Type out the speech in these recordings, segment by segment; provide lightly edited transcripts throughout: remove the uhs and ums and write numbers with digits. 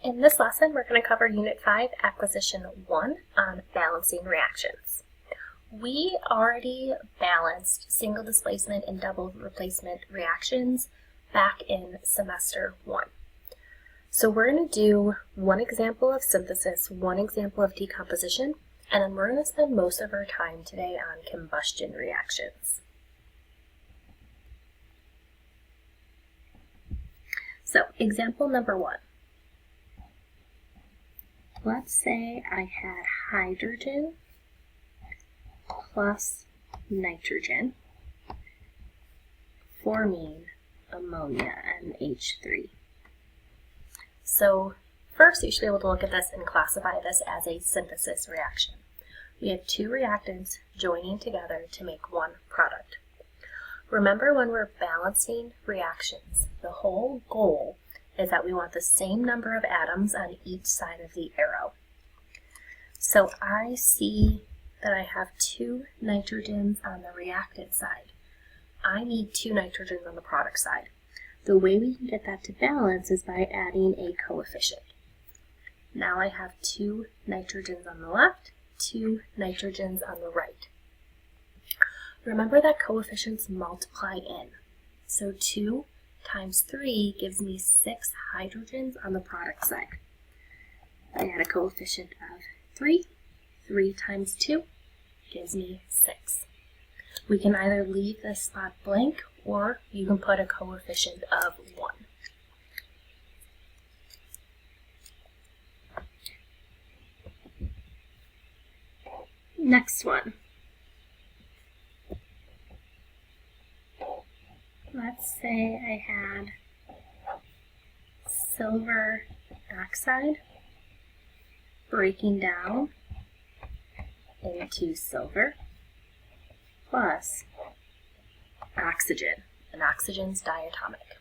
In this lesson, we're going to cover Unit 5, Acquisition 1 on balancing reactions. We already balanced single displacement and double replacement reactions back in semester 1. So we're going to do one example of synthesis, one example of decomposition, and then we're going to spend most of our time today on combustion reactions. So, example number 1. Let's say I had hydrogen plus nitrogen forming ammonia, NH3. So first you should be able to look at this and classify this as a synthesis reaction. We have two reactants joining together to make one product. Remember, when we're balancing reactions, the whole goal is that we want the same number of atoms on each side of the arrow. So I see that I have two nitrogens on the reactant side. I need two nitrogens on the product side. The way we can get that to balance is by adding a coefficient. Now I have two nitrogens on the left, two nitrogens on the right. Remember that coefficients multiply in. So 2 times 3 gives me 6 hydrogens on the product side. I add a coefficient of 3. 3 times 2 gives me 6. We can either leave this spot blank or you can put a coefficient of 1. Next one. Let's say I had silver oxide breaking down into silver plus oxygen, and oxygen's diatomic.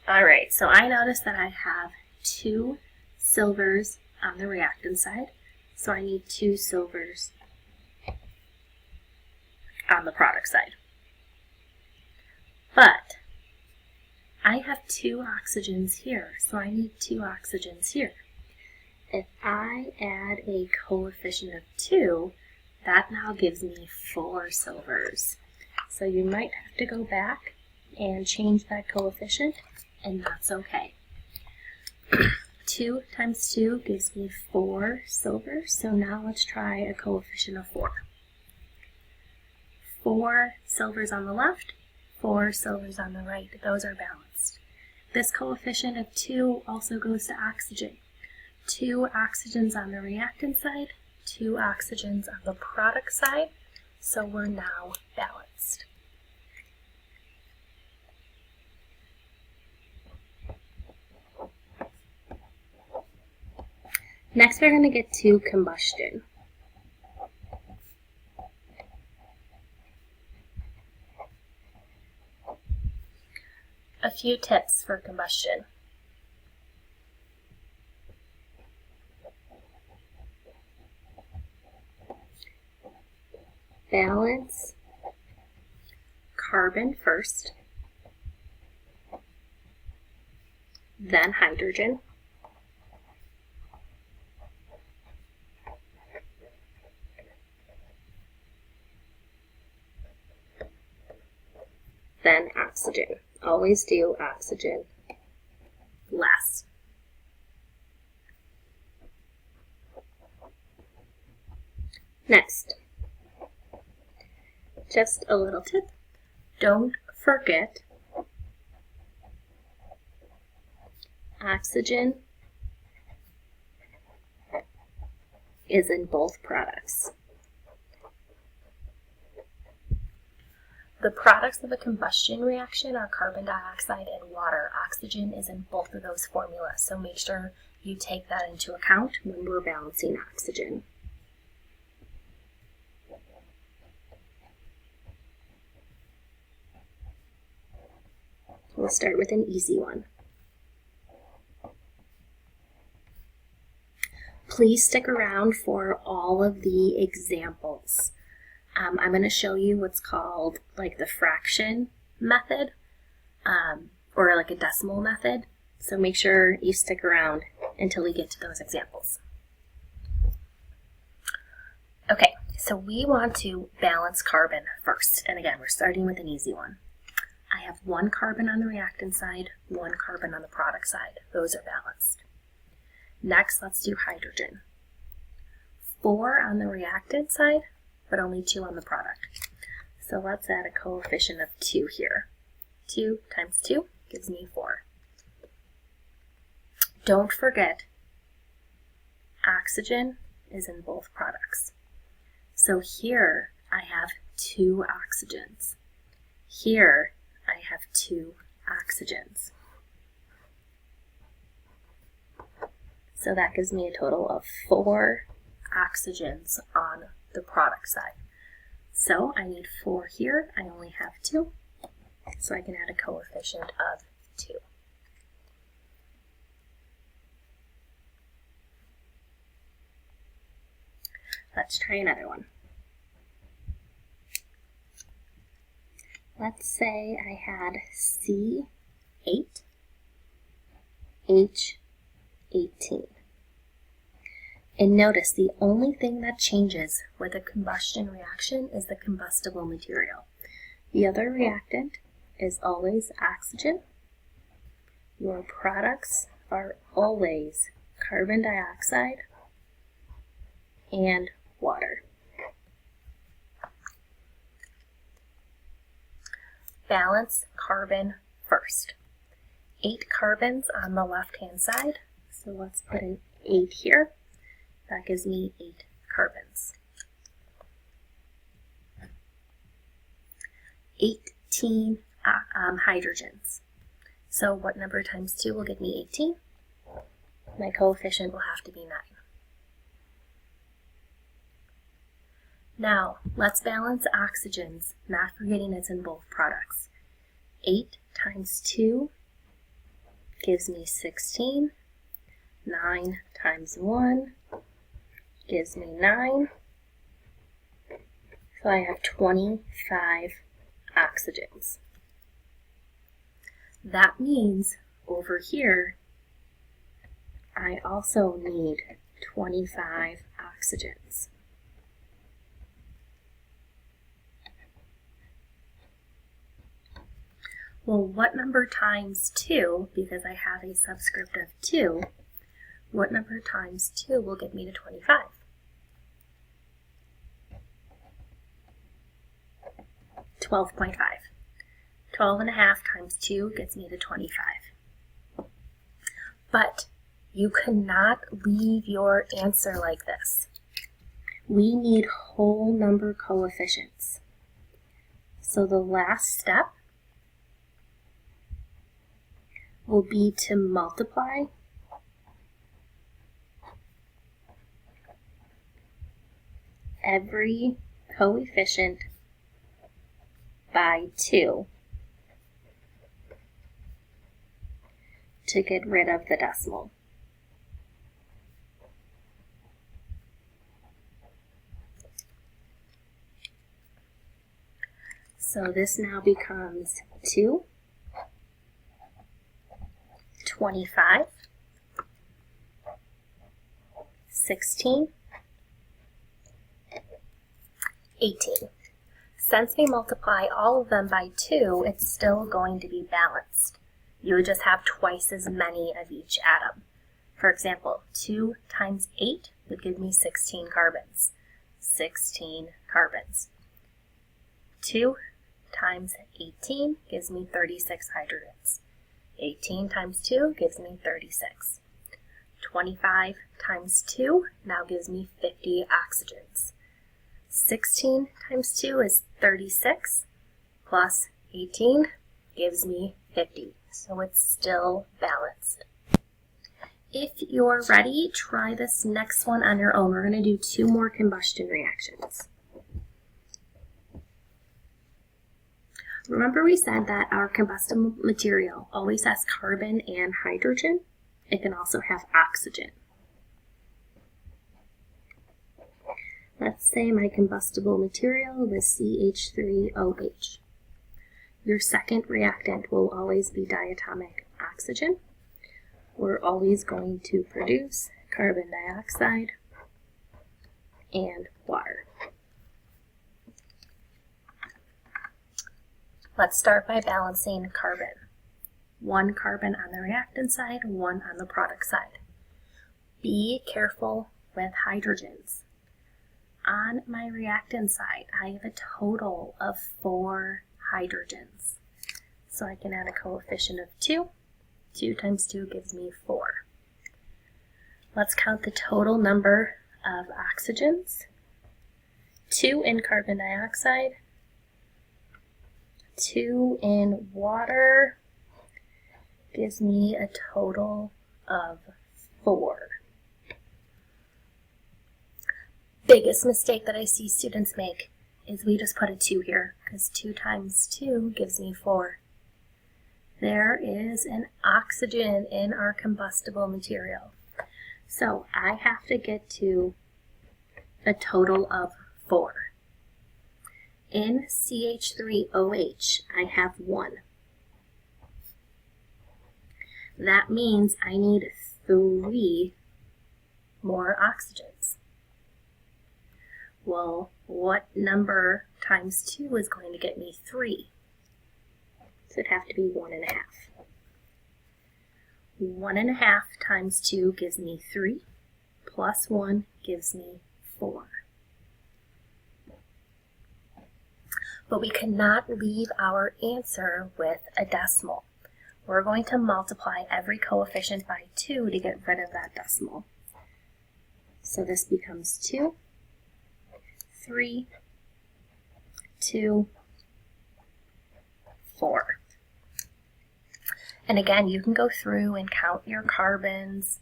Alright, so I notice that I have two silvers on the reactant side, so I need two silvers on the product side. But I have two oxygens here, so I need two oxygens here. If I add a coefficient of 2, that now gives me 4 silvers. So you might have to go back and change that coefficient, and that's okay. 2 times 2 gives me 4 silvers, so now let's try a coefficient of 4. 4 silvers on the left, 4 silvers on the right. Those are balanced. This coefficient of 2 also goes to oxygen. 2 oxygens on the reactant side, 2 oxygens on the product side, so we're now balanced. Next, we're going to get to combustion. A few tips for combustion. Balance carbon first, then hydrogen, then oxygen. Always do oxygen last. Next, just a little tip, don't forget oxygen is in both products. The products of a combustion reaction are carbon dioxide and water. Oxygen is in both of those formulas, so make sure you take that into account when we're balancing oxygen. We'll start with an easy one. Please stick around for all of the examples. I'm going to show you what's called like the fraction method or like a decimal method. So make sure you stick around until we get to those examples. Okay, so we want to balance carbon first. And again, we're starting with an easy one. I have 1 carbon on the reactant side, 1 carbon on the product side. Those are balanced. Next, let's do hydrogen. 4 on the reactant side, but only 2 on the product. So let's add a coefficient of 2 here. 2 times 2 gives me 4. Don't forget, oxygen is in both products. So here I have 2 oxygens. Here I have 2 oxygens. So that gives me a total of 4 oxygens on the product side. So I need 4 here, I only have 2, so I can add a coefficient of 2. Let's try another one. Let's say I had C8H18. And notice the only thing that changes with a combustion reaction is the combustible material. The other reactant is always oxygen. Your products are always carbon dioxide and water. Balance carbon first. 8 carbons on the left-hand side, so let's put an 8 here. That gives me 8 carbons. 18 hydrogens. So what number times 2 will give me 18? My coefficient will have to be 9. Now, let's balance oxygens, not forgetting it's in both products. 8 times 2 gives me 16. 9 times 1 gives me 9. So I have 25 oxygens. That means over here, I also need 25 oxygens. Well, what number times 2, because I have a subscript of 2, what number times 2 will get me to 25? 12.5. 12.5 times 2 gets me to 25. But you cannot leave your answer like this. We need whole number coefficients. So the last step will be to multiply every coefficient by 2 to get rid of the decimal. So this now becomes 2, 25, 16, 18. Since we multiply all of them by 2, it's still going to be balanced. You would just have twice as many of each atom. For example, 2 times 8 would give me 16 carbons. 16 carbons. 2 times 18 gives me 36 hydrogens. 18 times 2 gives me 36. 25 times 2 now gives me 50 oxygens. 16 times 2 is 36, plus 18 gives me 50, so it's still balanced. If you're ready, try this next one on your own. We're going to do 2 more combustion reactions. Remember we said that our combustible material always has carbon and hydrogen. It can also have oxygen. Let's say my combustible material was CH3OH. Your second reactant will always be diatomic oxygen. We're always going to produce carbon dioxide and water. Let's start by balancing carbon. 1 carbon on the reactant side, 1 on the product side. Be careful with hydrogens. On my reactant side, I have a total of 4 hydrogens. So I can add a coefficient of 2. 2 times 2 gives me 4. Let's count the total number of oxygens. 2 in carbon dioxide, 2 in water gives me a total of 4. Biggest mistake that I see students make is we just put a 2 here, because 2 times 2 gives me 4. There is an oxygen in our combustible material. So I have to get to a total of 4. In CH3OH, I have 1. That means I need 3 more oxygens. Well, what number times 2 is going to get me 3? So it'd have to be 1.5. 1.5 times 2 gives me 3, plus 1 gives me 4. But we cannot leave our answer with a decimal. We're going to multiply every coefficient by 2 to get rid of that decimal. So this becomes 2, 3, 2, 4. And again, you can go through and count your carbons.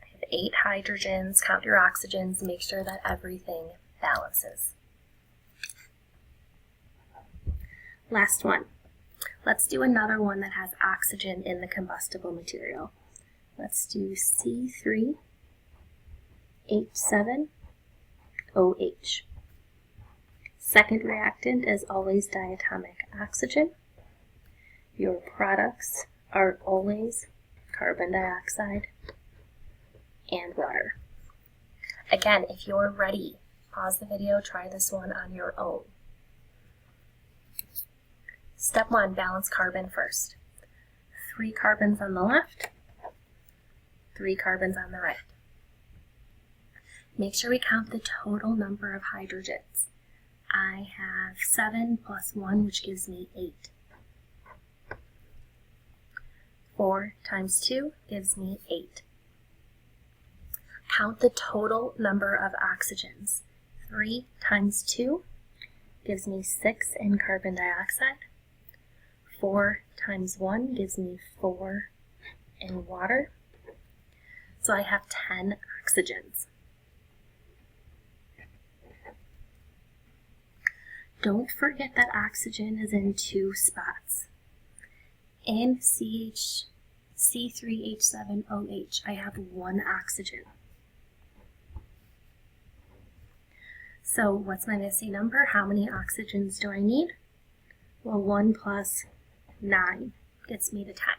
I have 8 hydrogens, count your oxygens, make sure that everything balances. Last one. Let's do another one that has oxygen in the combustible material. Let's do C3H7OH. Second reactant is always diatomic oxygen. Your products are always carbon dioxide and water. Again, if you're ready, pause the video, try this one on your own. Step 1, balance carbon first. 3 carbons on the left, 3 carbons on the right. Make sure we count the total number of hydrogens. I have 7 plus 1, which gives me 8. 4 times 2 gives me 8. Count the total number of oxygens. 3 times 2 gives me 6 in carbon dioxide. 4 times 1 gives me 4 in water. So I have 10 oxygens. Don't forget that oxygen is in 2 spots. In C3H7OH, I have 1 oxygen. So what's my missing number? How many oxygens do I need? Well, 1 plus 9 gets me to 10.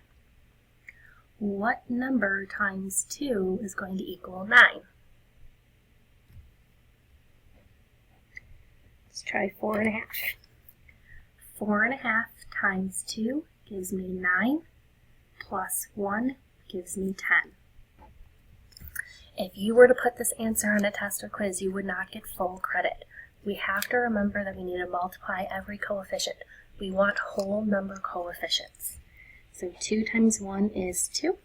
What number times 2 is going to equal 9? Let's try 4.5. 4.5 times 2 gives me 9, plus 1 gives me 10. If you were to put this answer on a test or quiz, you would not get full credit. We have to remember that we need to multiply every coefficient. We want whole number coefficients. So 2 times 1 is 2.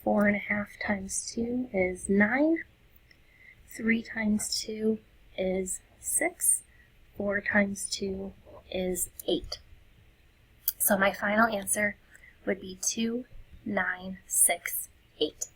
4.5 times 2 is 9. 3 times 2 is 6. 4 times 2 is 8. So my final answer would be 2, 9, 6, 8.